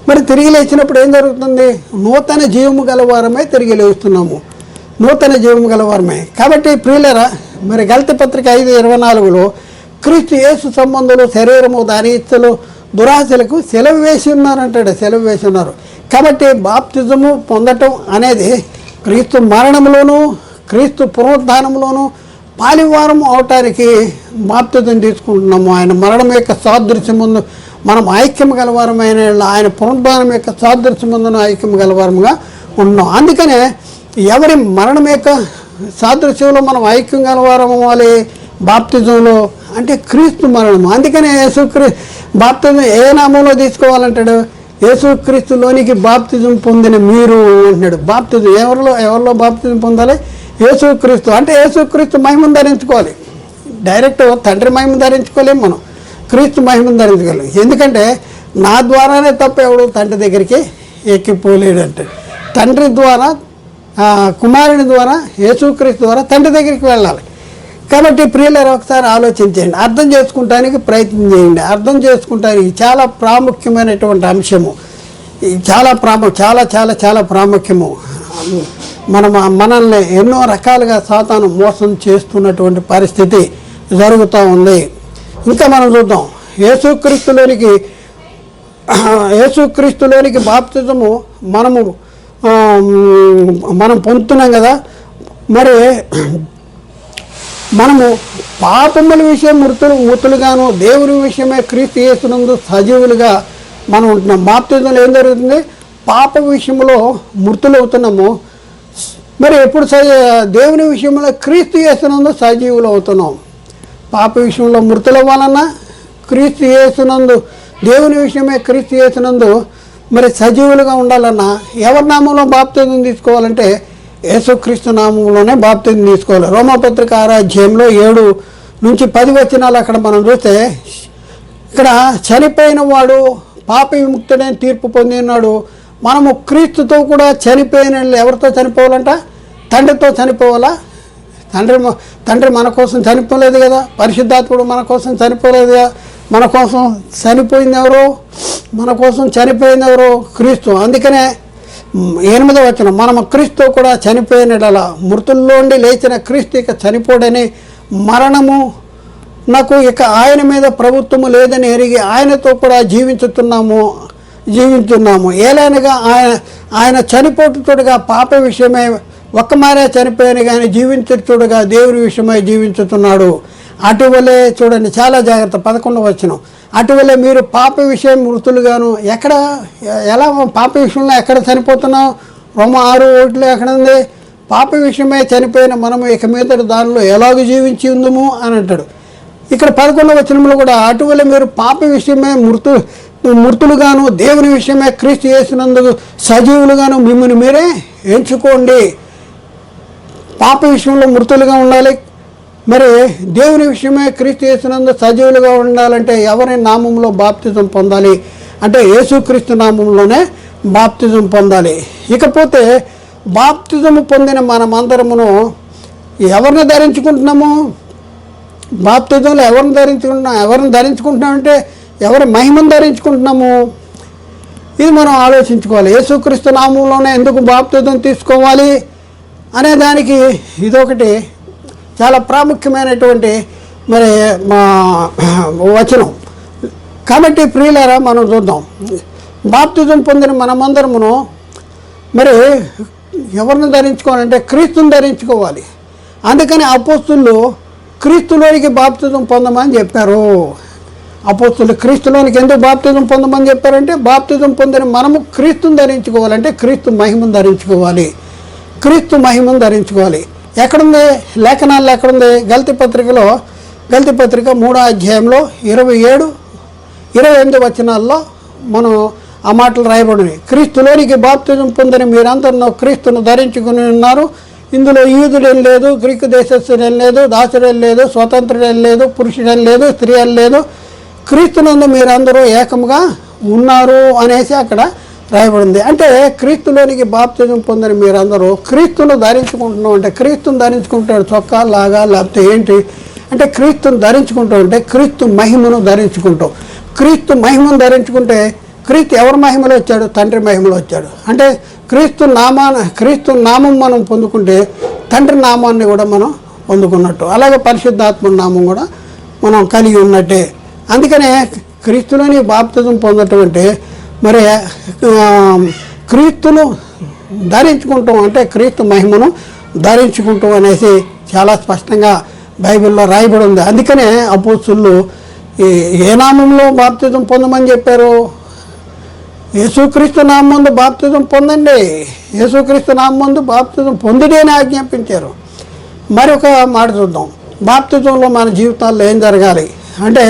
మరి తిరిగి లేచినప్పుడు ఏం జరుగుతుంది? నూతన జీవము గలవారమే తిరిగి లేస్తున్నాము, నూతన జీవము గలవారమే. కాబట్టి ప్రియులరా, మరి గలతీ పత్రిక 5:24 క్రీస్తు యేసు సంబంధులు శరీరము దాని ఇచ్చలు దురాశలకు సెలవు వేసి ఉన్నారంటాడు, సెలవు వేసి ఉన్నారు. కాబట్టి బాప్తిజము పొందటం అనేది క్రీస్తు మరణంలోనూ క్రీస్తు పునరుద్ధానంలోనూ పాలివారం అవటానికి బాప్తిజం తీసుకుంటున్నాము. ఆయన మరణం యొక్క సాదృశ్యం ముందు మనం ఐక్యం గలవారమైన ఆయన పునరుద్ధానం యొక్క సాదృశ్యం ముందును ఐక్యం గలవారముగా ఉన్నాం. అందుకనే ఎవరి మరణం యొక్క సాదృశ్యంలో మనం ఐక్యం గలవారం అవ్వాలి బాప్తిజంలో అంటే క్రీస్తు మరణము. అందుకనే బాప్తిజం ఏ నామంలో తీసుకోవాలంటాడు? యేసుక్రీస్తులోనికి బాప్తిజం పొందిన మీరు అంటున్నాడు. బాప్తిజం ఎవరిలో బాప్తిజం పొందాలి? యేసుక్రీస్తు. అంటే యేసుక్రీస్తు మహిమను ధరించుకోవాలి. డైరెక్ట్ తండ్రి మహిమను ధరించుకోలేము, మనం క్రీస్తు మహిమను ధరించుకోలేము. ఎందుకంటే నా ద్వారానే తప్ప ఎవడు తండ్రి దగ్గరికి ఎక్కిపోలేడు అంటే తండ్రి ద్వారా కుమారుని ద్వారా యేసుక్రీస్తు ద్వారా తండ్రి దగ్గరికి వెళ్ళాలి. కాబట్టి ప్రియులారా, ఒకసారి ఆలోచించండి, అర్థం చేసుకుంటానికి ప్రయత్నం చేయండి. అర్థం చేసుకుంటానికి చాలా ప్రాముఖ్యమైనటువంటి అంశము, చాలా ప్రాముఖ్యము. మనల్ని ఎన్నో రకాలుగా సాతాను మోసం చేస్తున్నటువంటి పరిస్థితి జరుగుతూ ఉంది. ఇంకా మనం చూద్దాం, యేసుక్రీస్తులోనికి బాప్తిజము మనం పొందుతున్నాం కదా. మరి మనము పాపముల విషయం మృతులుగాను దేవుని విషయమే క్రీస్తు యేసునందు సజీవులుగా మనం ఉంటున్నాం. బాప్తిజంలో ఏం జరుగుతుంది? పాప విషయంలో మృతులవుతున్నాము, మరి ఎప్పుడు దేవుని విషయంలో క్రీస్తు యేసునందు సజీవులు అవుతున్నాం. పాప విషయంలో మృతుల వలన క్రీస్తు యేసునందు దేవుని విషయమే క్రీస్తు యేసునందు మరి సజీవులుగా ఉండాలన్నా ఎవరి నామంలో బాప్తిజం తీసుకోవాలంటే యేసుక్రీస్తు నామంలోనే బాప్తిజం తీసుకోవాలి. రోమాపత్రిక 6:7-10 అక్కడ మనం చూస్తే, ఇక్కడ చనిపోయిన వాడు పాప విముక్తుడైన తీర్పు పొంది ఉన్నాడు. మనము క్రీస్తుతో కూడా చనిపోయిన ఎవరితో చనిపోవాలంట? తండ్రితో చనిపోవాలా? తండ్రి మన కోసం చనిపోలేదు కదా, పరిశుద్ధాత్ముడు మన కోసం చనిపోలేదు కదా. మన కోసం చనిపోయింది ఎవరు? మన కోసం చనిపోయింది ఎవరు? క్రీస్తు. అందుకనే 8వ వచనం, మనము క్రీస్తు కూడా చనిపోయినలా మృతుల్లోండి లేచిన క్రీస్తు ఇక చనిపోడని మరణము నాకు ఇక ఆయన మీద ప్రభుత్వము లేదని ఎరిగి ఆయనతో కూడా జీవించుతున్నాము. జీవించున్నాము. ఏలైనగా ఆయన చనిపోతుడుగా పాప విషయమై ఒక్కమారే చనిపోయాను కానీ జీవించుతుడుగా దేవుని విషయమై జీవించుతున్నాడు. అటువలే చూడండి, చాలా జాగ్రత్త. 11వ వచనం, అటువలే మీరు పాప విషయం మృతులుగాను. ఎలా పాప విషయంలో ఎక్కడ చనిపోతున్నాం? రోమ 6:1 ఎక్కడ ఉంది? పాప విషయమై చనిపోయిన మనము ఇక మీద దానిలో ఎలాగ జీవించి ఉందము అని అంటాడు. ఇక్కడ 11వ వచనంలో కూడా అటువలే మీరు పాప విషయమై మృతులుగాను దేవుని విషయమై క్రీస్తు యేసునందు సజీవులుగాను మిమ్మల్ని మీరే ఎంచుకోండి. పాప విషయంలో మృతులుగా ఉండాలి, మరి దేవుని విషయమై క్రీస్తు యేసునందు సజీవులుగా ఉండాలంటే ఎవరి నామంలో బాప్తిజం పొందాలి అంటే యేసుక్రీస్తు నామంలోనే బాప్తిజం పొందాలి. ఇకపోతే బాప్తిజము పొందిన మనమందరమును ఎవరిని ధరించుకుంటున్నాము? బాప్తిజంలో ఎవరిని ధరించుకుంటున్నామంటే ఎవరి మహిమను ధరించుకుంటున్నాము? ఇది మనం ఆలోచించుకోవాలి. యేసుక్రీస్తు నామంలోనే ఎందుకు బాప్తిజం తీసుకోవాలి అనే దానికి ఇదొకటి చాలా ప్రాముఖ్యమైనటువంటి మరి మా వచనం. కాబట్టి ప్రియులారా, మనం చూద్దాం. బాప్తిజం పొందిన మనమందరమును మరి ఎవరిని ధరించుకోవాలంటే క్రీస్తుని ధరించుకోవాలి. అందుకని అపోస్తులు క్రీస్తులోనికి బాప్తిజం పొందమని చెప్పారు. అపోస్తులు క్రీస్తులోనికి ఎందుకు బాప్తిజం పొందమని చెప్పారంటే బాప్తిజం పొందిన మనము క్రీస్తుని ధరించుకోవాలంటే క్రీస్తు మహిమను ధరించుకోవాలి. క్రీస్తు మహిమను ధరించుకోవాలి. ఎక్కడుంది? లేఖనాల్లో ఎక్కడుంది? గలతీ పత్రిక 3వ అధ్యాయంలో 27-28 వచనాల్లో మనం ఆ మాటలు రాయబడినాయి. క్రీస్తులోనికి బాప్తిజం పొందిన మీరందరూ క్రీస్తును ధరించుకుని ఉన్నారు. ఇందులో యూదుడేం లేదు, గ్రీకు దేశస్థుడేం లేదు, దాసుడేం లేదు, స్వతంత్రుడేం లేదు, పురుషుడేం లేదు, స్త్రీ అని లేదు, క్రీస్తునందు మీరందరూ ఏకముగా ఉన్నారు అనేసి అక్కడ రాయబడింది. అంటే క్రీస్తులోనికి బాప్తిజం పొందిన మీరందరూ క్రీస్తును ధరించుకుంటున్నాం. అంటే క్రీస్తును ధరించుకుంటాడు చొక్కా లాగా లేకపోతే ఏంటి అంటే క్రీస్తును ధరించుకుంటాం అంటే క్రీస్తు మహిమను ధరించుకుంటాం. క్రీస్తు మహిమను ధరించుకుంటే క్రీస్తు ఎవరి మహిమలో వచ్చాడు? తండ్రి మహిమలో వచ్చాడు. అంటే క్రీస్తు నామం మనం పొందుకుంటే తండ్రి నామాన్ని కూడా మనం పొందుకున్నట్టు, అలాగే పరిశుద్ధాత్మ నామం కూడా మనం కలిగి ఉన్నట్టే. అందుకనే క్రీస్తులోని బాప్తిజం పొందటం అంటే మరి క్రీస్తును ధరించుకుంటాం అంటే క్రీస్తు మహిమను ధరించుకుంటాం అనేసి చాలా స్పష్టంగా బైబిల్లో రాయబడి ఉంది. అందుకనే అపోస్తలులు ఏ నామంలో బాప్తిజం పొందమని చెప్పారు? యేసుక్రీస్తు నామందు బాప్తిజం పొందండి, యేసుక్రీస్తు నామందు బాప్తిజం పొందుడే అని ఆజ్ఞాపించారు. మరొక మాట చూద్దాం. బాప్తిజంలో మన జీవితాల్లో ఏం జరగాలి అంటే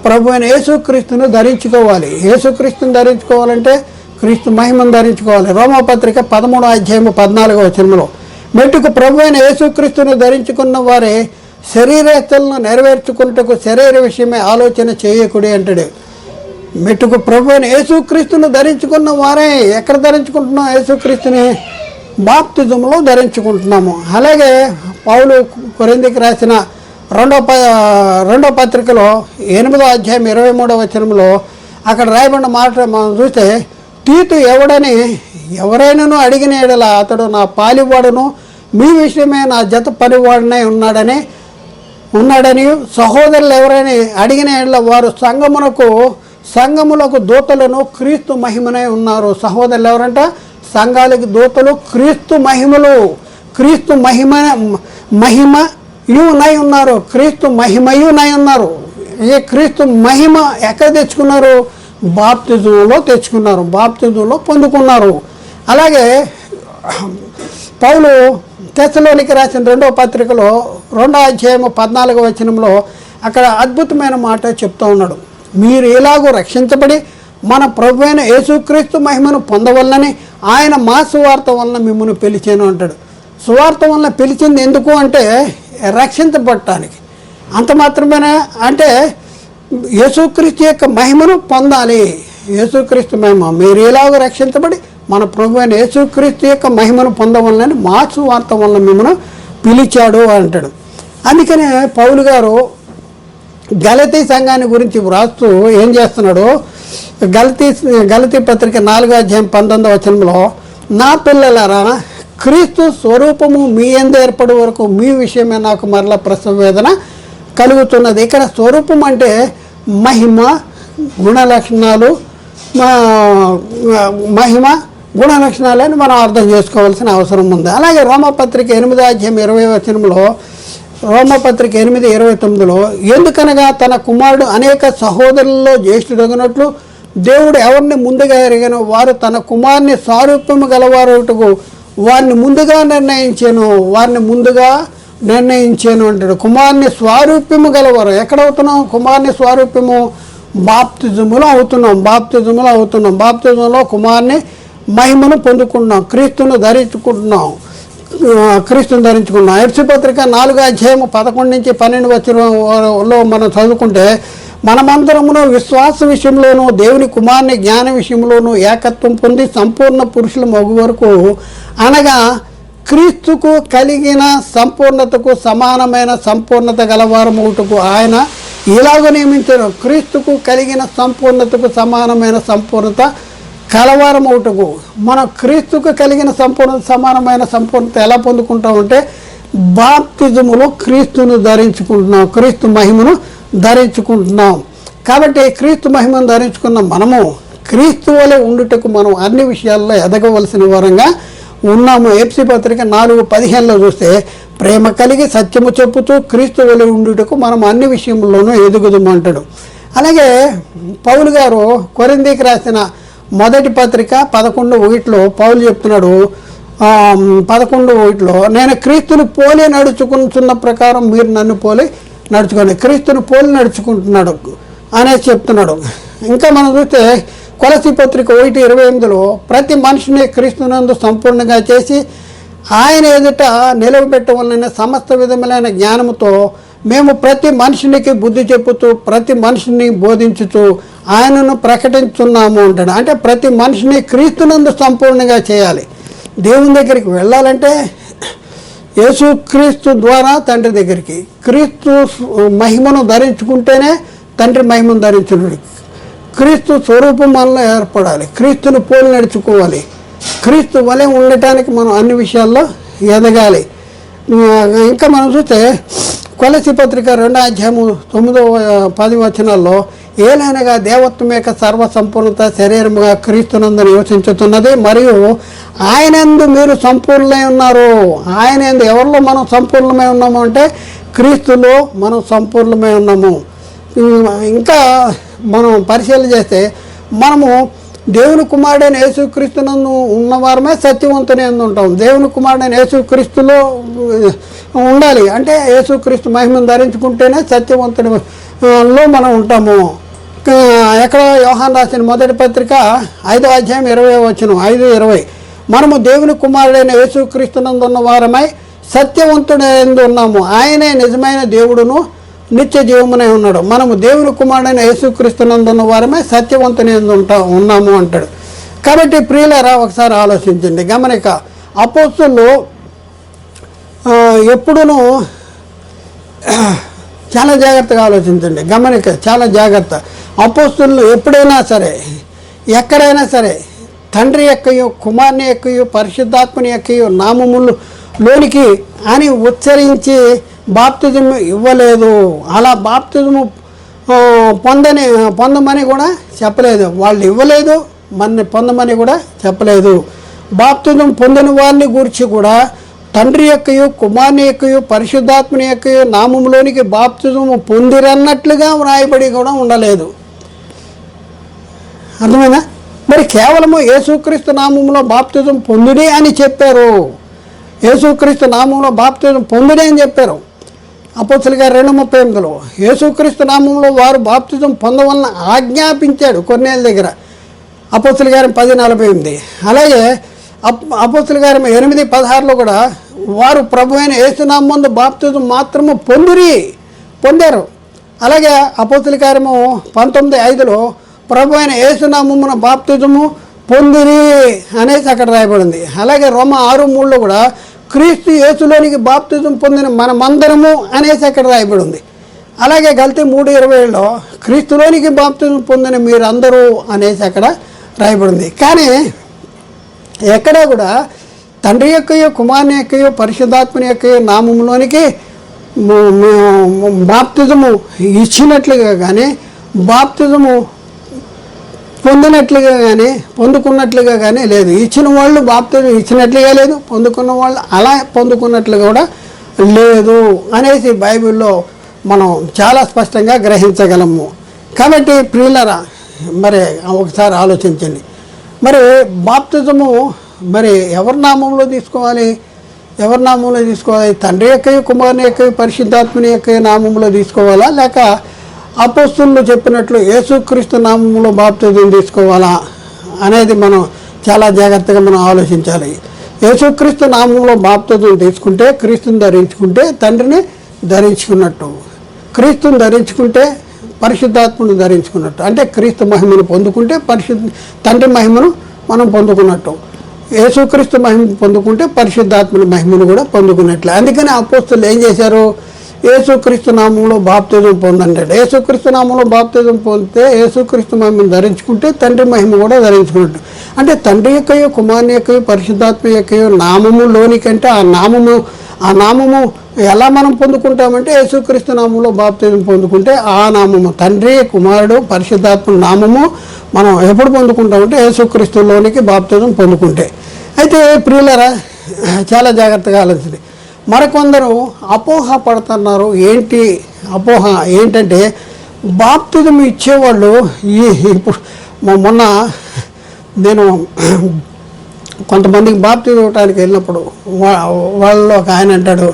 ప్రభు అయిన యేసుక్రీస్తును ధరించుకోవాలి. యేసుక్రీస్తుని ధరించుకోవాలంటే క్రీస్తు మహిమను ధరించుకోవాలి. రోమాపత్రిక 13వ అధ్యాయం 14వ వచనంలో మెట్టుకు ప్రభు అయిన యేసుక్రీస్తును ధరించుకున్న వారే శరీరేచ్ఛలను నెరవేర్చుకున్నట్టుకు శరీర విషయమే ఆలోచన చేయకుడి అంటాడు. మెట్టుకు ప్రభు అయిన యేసుక్రీస్తును ధరించుకున్న వారే ఎక్కడ ధరించుకుంటున్నాం? యేసుక్రీస్తుని బాప్తిజంలో ధరించుకుంటున్నాము. అలాగే పౌలు కొరింథీకి రాసిన రెండో పత్రికలో 8వ అధ్యాయం 23వ వచనంలో అక్కడ రాయబడిన మాట మనం చూస్తే, తీతు ఎవరైనాను అడిగిన ఎడల అతడు నా పాలివాడును మీ విషయమే నా జత పనివాడునే ఉన్నాడని సహోదరులు ఎవరైనా అడిగిన ఎడల వారు సంఘములకు దూతలను క్రీస్తు మహిమనే ఉన్నారు. సహోదరులు ఎవరంట? సంఘాలకి దూతలు క్రీస్తు మహిమయునై ఉన్నారు. క్రీస్తు మహిమయునై ఉన్నారు. ఈ క్రీస్తు మహిమ ఎక్కడ తెచ్చుకున్నారు? బాప్తిజంలో తెచ్చుకున్నారు, బాప్తిజంలో పొందుకున్నారు. అలాగే పౌలు తెస్సలోనికి రాసిన 2వ పత్రికలో 2వ అధ్యాయం 14వ వచనంలో అక్కడ అద్భుతమైన మాట చెప్తూ ఉన్నాడు. మీరు ఇలాగూ రక్షించబడి మన ప్రభు అయిన యేసుక్రీస్తు మహిమను పొందవలనని ఆయన మా సువార్త వలన మిమ్మల్ని పిలిచాను అంటాడు. సువార్త వలన పిలిచింది ఎందుకు అంటే రక్షించబడటానికి. అంత మాత్రమేనా అంటే యేసుక్రీస్తు యొక్క మహిమను పొందాలి. యేసుక్రీస్తు మహిమ మీరు ఇలాగ రక్షించబడి మన ప్రభు అయిన యేసుక్రీస్తు యొక్క మహిమను పొందవలనని మా సువార్త వలన మిమ్మల్ని పిలిచాడు అంటాడు. అందుకనే పౌలు గారు గలతీ సంఘాన్ని గురించి వ్రాస్తూ ఏం చేస్తున్నాడు? గలతీ పత్రిక 4వ అధ్యాయం 19వ వచనంలో, నా పిల్లలారా క్రీస్తు స్వరూపము మీ యందు ఏర్పడే వరకు మీ విషయమే నాకు మరలా ప్రసవ వేదన కలుగుతున్నది. ఇక్కడ స్వరూపం అంటే మహిమ, గుణలక్షణాలు, మహిమ గుణ లక్షణాలని మనం అర్థం చేసుకోవాల్సిన అవసరం ఉంది. అలాగే రోమపత్రిక 8:20 రోమపత్రిక 8:29 ఎందుకనగా తన కుమారుడు అనేక సహోదరులలో జ్యేష్ఠుడగినట్లు దేవుడు ఎవరిని ముందుగా ఎరిగానో వారు తన కుమారుని సారూప్యము గలవారుటకు వారిని ముందుగా నిర్ణయించాను అంటాడు. కుమారుని స్వారూప్యము గలవారు ఎక్కడ అవుతున్నాం? కుమారుని స్వారూప్యము బాప్తిజములో అవుతున్నాం. బాప్తిజంలో కుమారుని మహిమను పొందుకుంటున్నాం, క్రీస్తును ధరించుకుంటున్నాం. ఎఫెసీ పత్రిక 4:11-12 మనం చదువుకుంటే మనమందరమును విశ్వాస విషయంలోనూ దేవుని కుమారుని జ్ఞాన విషయంలోనూ ఏకత్వం పొంది సంపూర్ణ పురుషుల మగు వరకు అనగా క్రీస్తుకు కలిగిన సంపూర్ణతకు సమానమైన సంపూర్ణత గలవారముటకు ఆయన ఇలాగ నియమించారు. క్రీస్తుకు కలిగిన సంపూర్ణతకు సమానమైన సంపూర్ణత కలవారమవుటకు మనం క్రీస్తుకు కలిగిన సమానమైన సంపూర్ణత ఎలా పొందుకుంటామంటే బాప్తిజములో క్రీస్తును ధరించుకుంటున్నాం, క్రీస్తు మహిమను ధరించుకుంటున్నాం. కాబట్టి క్రీస్తు మహిమను ధరించుకున్న మనము క్రీస్తు వలె ఉండుటకు మనం అన్ని విషయాల్లో ఎదగవలసిన వారంగా ఉన్నాము. ఎఫెసీ పత్రిక 4:15 చూస్తే ప్రేమ కలిగి సత్యము చెప్పుతూ క్రీస్తు వలె ఉండుటకు మనం అన్ని విషయంలోనూ ఎదుగుదామంటాడు. అలాగే పౌలు గారు కొరింథీకి రాసిన మొదటి పత్రిక 11:1 పౌలు చెప్తున్నాడు. 11:1 నేను క్రీస్తుని పోలి నడుచుకుంటున్న ప్రకారం మీరు నన్ను పోలి నడుచుకోండి. క్రీస్తుని పోలి నడుచుకుంటున్నాడు అనేది చెప్తున్నాడు. ఇంకా మనం చూస్తే కొలసీ పత్రిక 1:28 ప్రతి మనిషిని క్రీస్తునందు సంపూర్ణంగా చేసి ఆయన ఎదుట నిలవబెట్టవలన సమస్త విధములైన జ్ఞానముతో మేము ప్రతి మనిషినికి బుద్ధి చెప్పుతూ ప్రతి మనిషిని బోధించుతూ ఆయనను ప్రకటించున్నాము అంటాడు. అంటే ప్రతి మనిషిని క్రీస్తునందు సంపూర్ణంగా చేయాలి. దేవుని దగ్గరికి వెళ్ళాలంటే యేసుక్రీస్తు ద్వారా తండ్రి దగ్గరికి, క్రీస్తు మహిమను ధరించుకుంటేనే తండ్రి మహిమను ధరించుడు. క్రీస్తు స్వరూపం మనలో ఏర్పడాలి, క్రీస్తుని పోలి నడుచుకోవాలి, క్రీస్తు వలె ఉండటానికి మనం అన్ని విషయాల్లో ఎదగాలి. ఇంకా మనం చూస్తే కొలసీ పత్రిక 2:9-10 ఏలైనగా దేవత్వం యొక్క సర్వసంపూర్ణత శరీరముగా క్రీస్తునందు నివసించుతున్నది మరియు ఆయనందు మీరు సంపూర్ణమై ఉన్నారు. ఆయనందు ఎవరిలో మనం సంపూర్ణమై ఉన్నాము అంటే క్రీస్తులో మనం సంపూర్ణమై ఉన్నాము. ఇంకా మనం పరిశీలన చేస్తే మనము దేవుని కుమారుడైన యేసుక్రీస్తునందు ఉన్నవారమే సత్యవంతుని అందు ఉంటాం. దేవుని కుమారుడైన యేసుక్రీస్తులో ఉండాలి అంటే యేసుక్రీస్తు మహిమను ధరించుకుంటేనే సత్యవంతునిలో మనం ఉంటాము. ఎక్కడ యోహాను రాసిన మొదటి పత్రిక 5:20 మనము దేవుని కుమారుడైన యేసుక్రీస్తునందు ఉన్న వారమై సత్యవంతుడైందు ఉన్నాము. ఆయనే నిజమైన దేవుడును నిత్య జీవమునై ఉన్నాడు. మనము దేవుని కుమారుడైన యేసుక్రీస్తునందు ఉన్న వారమే సత్యవంతుని ఉన్నాము అంటాడు. కాబట్టి ప్రియులారా ఒకసారి ఆలోచించండి, గమనిక. అపోస్తలులు ఎప్పుడునూ చాలా జాగ్రత్తగా ఆలోచించండి, గమనిక, చాలా జాగ్రత్త. అపోస్తలులు ఎప్పుడైనా సరే ఎక్కడైనా సరే తండ్రి యొక్కయు కుమారుని యొక్కయు పరిశుద్ధాత్మని యొక్కయు నామములు లోనికి అని ఉచ్చరించి బాప్తిజం ఇవ్వలేదు. అలా బాప్తిజము పొందమని కూడా చెప్పలేదు. వాళ్ళు ఇవ్వలేదు, మన పొందమని కూడా చెప్పలేదు. బాప్తిజం పొందని వారిని గురించి కూడా తండ్రి యొక్కయు కుమారుని యొక్కయు పరిశుద్ధాత్మని యొక్కయు నామములోనికి బాప్తిజము పొందిరన్నట్లుగా వ్రాయబడి కూడా ఉండలేదు. అర్థమైనా? మరి కేవలము యేసుక్రీస్తు నామములో బాప్తిజం పొందుడి అని చెప్పారు. యేసుక్రీస్తు నామంలో బాప్తిజం పొందుడి అని చెప్పారు. అపోస్తలుల గారు 2:38 యేసుక్రీస్తు నామంలో వారు బాప్తిజం పొందవలన ఆజ్ఞాపించాడు కొర్నేలు దగ్గర. అపోస్తలుల గారు 10:48 అలాగే అపోస్తలుల గారు 8:16 కూడా వారు ప్రభు అయిన యేసునామందు బాప్తిజం మాత్రము పొందారు. అలాగే అపోస్తలుల గారు 19:5 ప్రభు అయిన యేసునామమున బాప్తిజము పొందిరి అనేసి అక్కడ రాయబడింది. అలాగే రోమ 6:3 కూడా క్రీస్తు యేసులోనికి బాప్తిజం పొందిన మనమందరము అనేసి అక్కడ రాయబడింది. అలాగే గల్తీ 3:27 క్రీస్తులోనికి బాప్తిజం పొందిన మీరందరూ అనేసి అక్కడ రాయబడింది. కానీ ఎక్కడా కూడా తండ్రి యొక్కయో కుమారుని యొక్కయో పరిశుద్ధాత్మని యొక్కయో నామంలోనికి బాప్తిజము ఇచ్చినట్లుగా కానీ బాప్తిజము పొందినట్లుగా కానీ పొందుకున్నట్లుగా కానీ లేదు. ఇచ్చిన వాళ్ళు బాప్తిజం ఇచ్చినట్లుగా లేదు, పొందుకున్న వాళ్ళు అలా పొందుకున్నట్లుగా కూడా లేదు అనేసి బైబిల్లో మనం చాలా స్పష్టంగా గ్రహించగలము. కాబట్టి ప్రియులరా, మరి ఒకసారి ఆలోచించండి. మరి బాప్తిజము మరి ఎవరి నామంలో తీసుకోవాలి? ఎవరి నామంలో తీసుకోవాలి? తండ్రి యొక్క, కుమారుని యొక్క, పరిశుద్ధాత్మని యొక్క నామంలో తీసుకోవాలా, లేక అపోస్తులు చెప్పినట్లు యేసుక్రీస్తు నామంలో బాప్తిజం తీసుకోవాలా అనేది మనం చాలా జాగ్రత్తగా మనం ఆలోచించాలి. యేసుక్రీస్తు నామంలో బాప్తిజం తీసుకుంటే క్రీస్తుని ధరించుకుంటే తండ్రిని ధరించుకున్నట్టు, క్రీస్తుని ధరించుకుంటే పరిశుద్ధాత్మను ధరించుకున్నట్టు. అంటే క్రీస్తు మహిమను పొందుకుంటే తండ్రి మహిమను మనం పొందుకున్నట్టు, యేసుక్రీస్తు మహిమ పొందుకుంటే పరిశుద్ధాత్మని మహిమను కూడా పొందుకున్నట్లే. అందుకని అపోస్తులు ఏం చేశారు? యేసుక్రీస్తు నామంలో బాప్తిజం పొందండి. యేసుక్రీస్తు నామంలో బాప్తిజం పొందితే యేసుక్రీస్తు మహిమను ధరించుకుంటే తండ్రి మహిమ కూడా ధరించుకున్నట్టు. అంటే తండ్రి యొక్కయో, కుమారుని యొక్కయో, పరిశుద్ధాత్మ యొక్కయో నామములోనికంటే ఆ నామము ఎలా మనం పొందుకుంటామంటే యేసుక్రీస్తు నామంలో బాప్తిజం పొందుకుంటే ఆ నామము తండ్రి, కుమారుడు, పరిశుద్ధాత్మ నామము మనం ఎప్పుడు పొందుకుంటామంటే యేసుక్రీస్తులోనికి బాప్తిజం పొందుకుంటే. అయితే ప్రియులరా, చాలా జాగ్రత్తగా ఆలోచించండి. మరికొందరు అపోహ పడుతున్నారు. ఏంటి అపోహ? ఏంటంటే బాప్తిజం ఇచ్చేవాళ్ళు ఇప్పుడు మొన్న నేను కొంతమందికి బాప్తిజం ఇవ్వడానికి వెళ్ళినప్పుడు వాళ్ళలో ఒక ఆయన అంటాడు,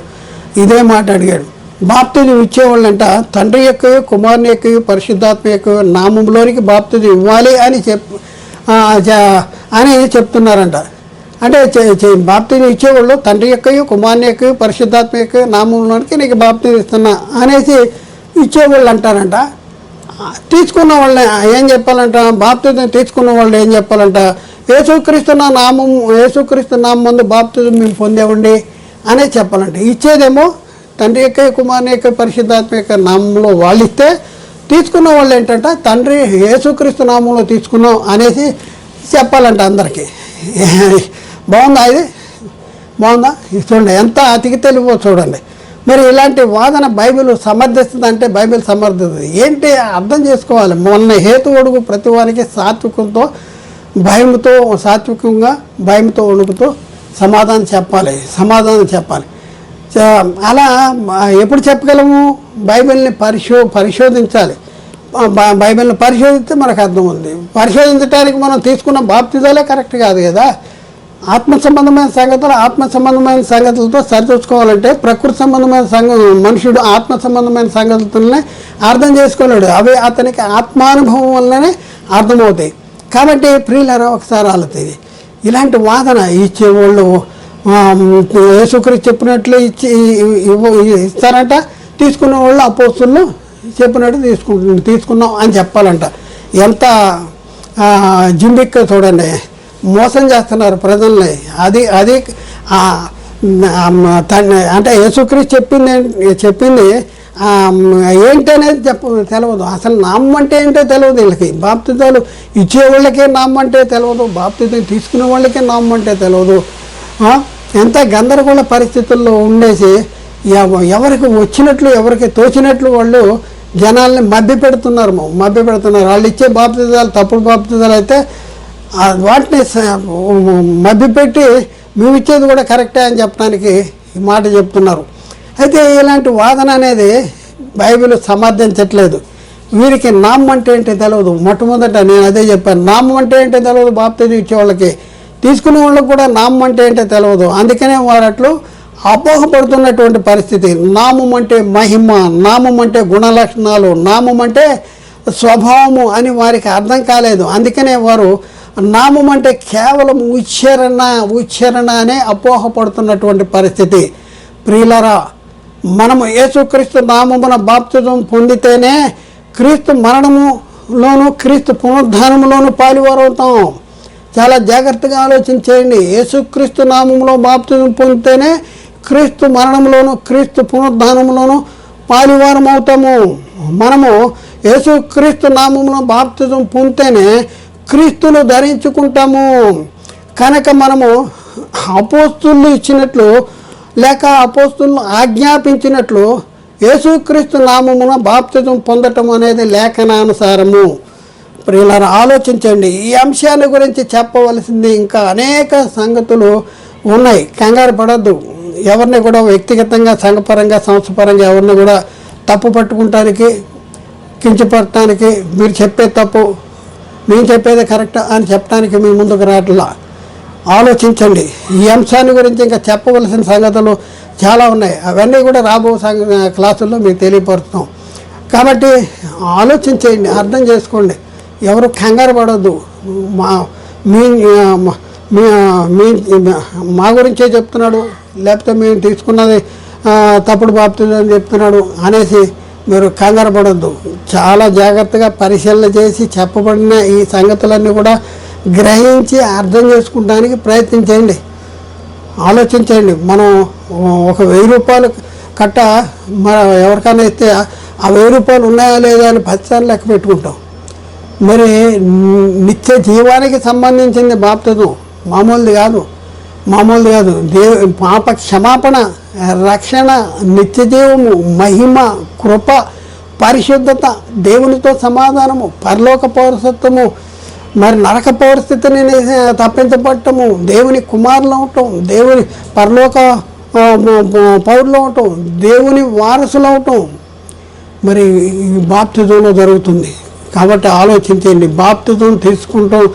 ఇదే మాట అడిగాడు. బాప్తిజం ఇచ్చేవాళ్ళంట తండ్రి యొక్క, కుమారుని యొక్క, పరిశుద్ధాత్మ యొక్క నామంలోనికి బాప్తిజం ఇవ్వాలి అని చెప్తున్నారంట. అంటే బాప్తిజం ఇచ్చేవాళ్ళు తండ్రి యొక్క, కుమారుని యొక్క, పరిశుద్ధాత్మ యొక్క నామంలోనికి నీకు బాప్తిజం ఇస్తున్నా అనేసి ఇచ్చేవాళ్ళు అంటారంట. తీసుకున్న వాళ్ళని ఏం చెప్పాలంట? బాప్తిజం తీసుకున్న వాళ్ళు ఏం చెప్పాలంట? యేసుక్రీస్తు నామం ముందు బాప్తిజం మేము పొందేవండి అనే చెప్పాలంట. ఇచ్చేదేమో తండ్రి యొక్క, కుమారుని యొక్క, పరిశుద్ధాత్మ యొక్క నామంలో వాళ్ళు ఇస్తే, తీసుకున్న వాళ్ళు ఏంటంట తండ్రి యేసుక్రీస్తు నామంలో తీసుకున్నాం అనేసి చెప్పాలంట అందరికీ. బాగుందా? ఇది బాగుందా? చూడండి ఎంత అతికి తెలివో చూడండి. మరి ఇలాంటి వాదన బైబిల్ సమర్థిస్తుంది అంటే బైబిల్ సమర్థిస్తుంది ఏంటి అర్థం చేసుకోవాలి. మొన్న హేతువుడుగు ప్రతి వారికి సాత్వికంగా భయంతో వణుకుతూ సమాధానం చెప్పాలి. అలా ఎప్పుడు చెప్పగలము? బైబిల్ని పరిశోధించాలి. బైబిల్ని పరిశోధిస్తే మనకు అర్థం ఉంది. పరిశోధించడానికి మనం తీసుకున్న బాప్తిజాలే కరెక్ట్ కాదు కదా. ఆత్మ సంబంధమైన సంగతులతో సరిచూసుకోవాలంటే ప్రకృతి సంబంధమైన మనుషుడు ఆత్మ సంబంధమైన సంగతులనే అర్థం చేసుకోలేడు. అవి అతనికి ఆత్మానుభవం వల్లనే అర్థమవుతాయి. కాబట్టి ప్రియులారా, ఒకసారి ఆలోచించి ఇలాంటి వాదన ఇచ్చేవాళ్ళు యేసుక్రీస్తు చెప్పినట్లు ఇస్తారంట. తీసుకున్న వాళ్ళు అపోస్తులు చెప్పినట్టు తీసుకున్నాం అని చెప్పాలంట. ఎంత జింబిక్క చూడండి, మోసం చేస్తున్నారు ప్రజల్ని. అది అంటే యేసుక్రీస్తు చెప్పింది ఏంటనేది తెలియదు. అసలు నామం అంటే ఏంటో తెలియదు వీళ్ళకి. బాప్తిజాలు ఇచ్చేవాళ్ళకే నామం అంటే తెలియదు, బాప్తిజం తీసుకునే వాళ్ళకే నామం అంటే తెలియదు. ఎంత గందరగోళ పరిస్థితుల్లో ఉండేసి ఎవరికి వచ్చినట్లు ఎవరికి తోచినట్లు వాళ్ళు జనాల్ని మభ్యపెడుతున్నారు. వాళ్ళు ఇచ్చే బాప్తిజాలు తప్పుడు బాప్తిజాలు అయితే వాటిని మభ్యపెట్టి మేము ఇచ్చేది కూడా కరెక్టే అని చెప్పడానికి ఈ మాట చెప్తున్నారు. అయితే ఇలాంటి వాదన అనేది బైబిల్ సమర్థించట్లేదు. వీరికి నామం అంటే ఏంటో తెలియదు. మొట్టమొదట నేను అదే చెప్పాను, నామం అంటే ఏంటో తెలియదు. బాప్తిజం ఇచ్చేవాళ్ళకి, తీసుకునే వాళ్ళకి కూడా నామం అంటే ఏంటో తెలియదు. అందుకనే వారు అట్లు అపోహపడుతున్నటువంటి పరిస్థితి. నామం అంటే మహిమ, నామం అంటే గుణలక్షణాలు, నామం అంటే స్వభావము అని వారికి అర్థం కాలేదు. అందుకనే వారు నామం అంటే కేవలం ఉచ్చారణ అనే అపోహపడుతున్నటువంటి పరిస్థితి. ప్రియులరా, మనము యేసుక్రీస్తు నామమున బాప్తిజం పొందితేనే క్రీస్తు మరణములోను క్రీస్తు పునరుద్ధానములోను పాలువారవుతాం. చాలా జాగ్రత్తగా ఆలోచించేయండి. యేసుక్రీస్తు నామంలో బాప్తిజం పొందితేనే క్రీస్తు మరణంలోను క్రీస్తు పునరుద్ధానంలోను పాలువారం అవుతాము. మనము యేసుక్రీస్తు నామంలో బాప్తిజం పొందితేనే క్రీస్తును ధరించుకుంటాము. కనుక మనము అపోస్తులు ఇచ్చినట్లు లేక అపోస్తులను ప్రియులారా ఆలోచించండి. ఈ అంశాన్ని గురించి చెప్పవలసింది ఇంకా అనేక సంగతులు ఉన్నాయి. కంగారు పడద్దు. ఎవరిని కూడా వ్యక్తిగతంగా, సంఘపరంగా, సంస్థపరంగా ఎవరిని కూడా తప్పు పట్టుకుంటానికి, కించపడటానికి, మీరు చెప్పేది తప్పు, మేము చెప్పేది కరెక్ట్ అని చెప్పడానికి మీ ముందుకు రావట్లా. ఆలోచించండి. ఈ అంశాన్ని గురించి ఇంకా చెప్పవలసిన సంగతులు చాలా ఉన్నాయి. అవన్నీ కూడా రాబో క్లాసుల్లో మీకు తెలియపరుస్తాం. కాబట్టి ఆలోచించేయండి, అర్థం చేసుకోండి. ఎవరు కంగారు పడద్దు. మా గురించే చెప్తున్నాడు, లేకపోతే మేము తీసుకున్నది తప్పుడు బాప్తిజం అని చెప్తున్నాడు అనేసి మీరు కంగారు పడద్దు. చాలా జాగ్రత్తగా పరిశీలన చేసి చెప్పబడిన ఈ సంగతులన్నీ కూడా గ్రహించి అర్థం చేసుకుంటానికి ప్రయత్నించండి. ఆలోచించండి. మనం ఒక 1000 రూపాయలు కట్ట ఎవరికైనా ఇస్తే ఆ 1000 రూపాయలు ఉన్నాయా లేదా అని 10 సార్లు లెక్క పెట్టుకుంటాం. మరి నిత్య జీవానికి సంబంధించింది బాప్తిజం, మామూలుది కాదు. పాప క్షమాపణ, రక్షణ, నిత్య జీవము, మహిమ, కృప, పరిశుద్ధత, దేవునితో సమాధానము, పరలోక పౌరసత్వము, మరి నరక పరిస్థితిని తప్పించబడటము, దేవుని కుమారులు అవటం, దేవుని పరలోక పౌరులు అవటం, దేవుని వారసులు అవటం మరి బాప్తిజంలో జరుగుతుంది. కాబట్టి ఆలోచించండి. బాప్తిజం తీసుకుంటాం,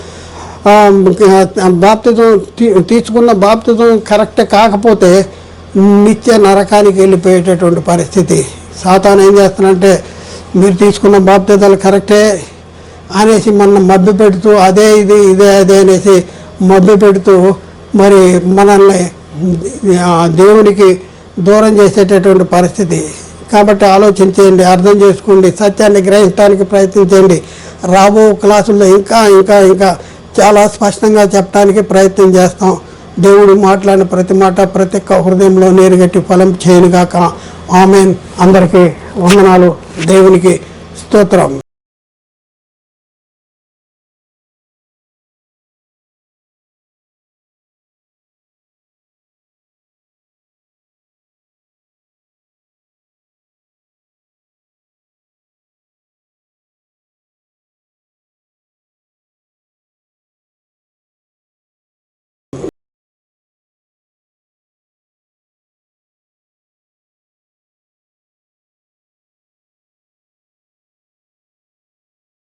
తీసుకున్న బాప్తిజం కరెక్ట్ కాకపోతే నిత్య నరకానికి వెళ్ళిపోయేటటువంటి పరిస్థితి. సాతాను ఏం చేస్తానంటే మీరు తీసుకున్న బాప్తిజాలు కరెక్టే అనేసి మనం మభ్య పెడుతూ ఇదే అనేసి మభ్య పెడుతూ మరి మనల్ని దేవునికి దూరం చేసేటటువంటి పరిస్థితి. కాబట్టి ఆలోచించండి, అర్థం చేసుకోండి, సత్యాన్ని గ్రహించడానికి ప్రయత్నించండి. రాబో క్లాసుల్లో ఇంకా ఇంకా ఇంకా చాలా స్పష్టంగా చెప్పడానికి ప్రయత్నం చేస్తాం. దేవుడు మాట్లాడిన ప్రతి మాట ప్రతి ఒక్క హృదయంలో నీరుగట్టి ఫలం చేయనుగాక. ఆమేన్. అందరికీ వందనాలు. దేవునికి స్తోత్రం.